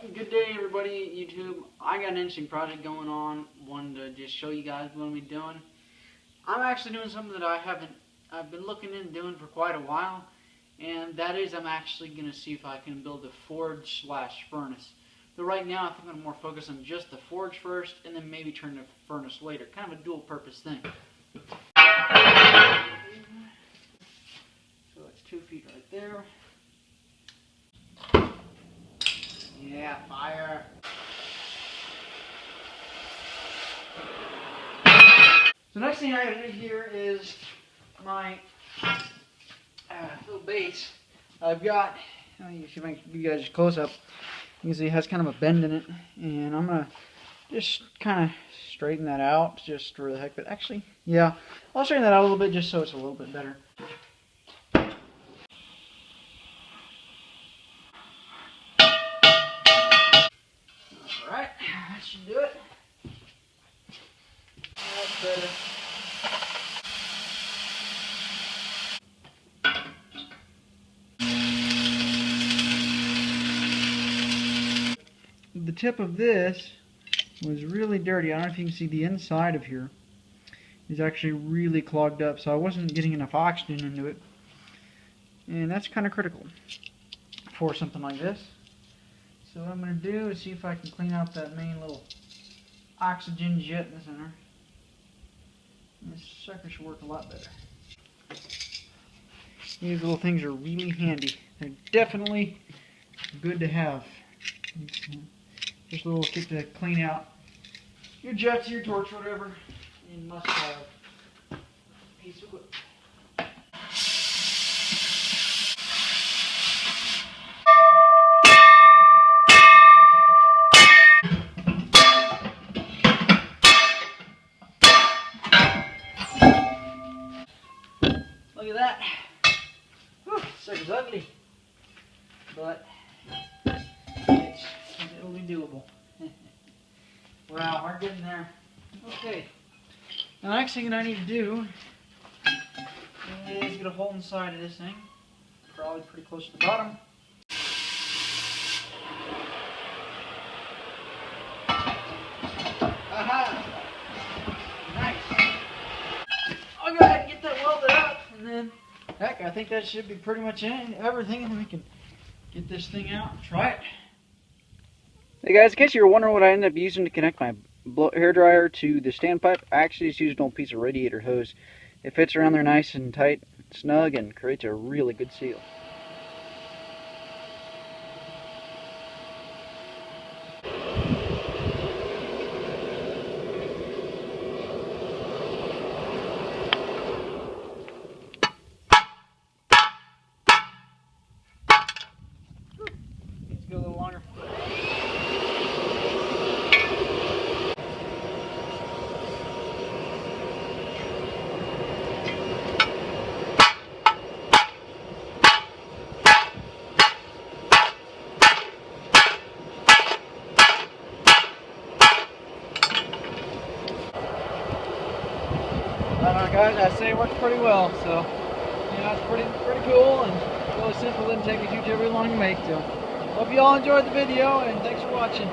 Well, good day everybody, YouTube. I got an interesting project going on. Wanted to just show you guys what I'm doing. I'm actually doing something that I've been looking into doing for quite a while, and that is I'm actually going to see if I can build a forge/furnace. But right now I think I'm more focused on just the forge first, and then maybe turn the furnace later. Kind of a dual purpose thing. So it's 2 feet right there. Yeah, fire. So next thing I gotta do here is my little base. I've got, let me see if I can give you guys a close up. You can see it has kind of a bend in it, and I'm gonna just kind of straighten that out just for the heck of it. Actually, yeah, I'll straighten that out a little bit just so it's a little bit better. Alright, that should do it. That's better. The tip of this was really dirty. I don't know if you can see the inside of here is actually really clogged up, so I wasn't getting enough oxygen into it, and that's kind of critical for something like this. So what I'm going to do is see if I can clean out that main little oxygen jet in the center. And this sucker should work a lot better. These little things are really handy. They're definitely good to have. Just a little kit to clean out your jets, your torch, whatever. You must have a piece of equipment. Look at that. Whew, sucker's ugly, but it'll be doable. Wow, we're getting there. Okay. The next thing that I need to do is get a hole inside of this thing. Probably pretty close to the bottom. Aha! Nice. I'll go ahead and get that welded up, and then, heck, I think that should be pretty much everything, and then we can get this thing out and try it. Hey guys, in case you were wondering what I ended up using to connect my hair dryer to the standpipe, I actually just used an old piece of radiator hose. It fits around there nice and tight, snug, and creates a really good seal. Needs to go a little longer. I don't know guys, I'd say it works pretty well, so it's pretty cool and really simple, didn't take it too terribly long to make, so hope you all enjoyed the video and thanks for watching.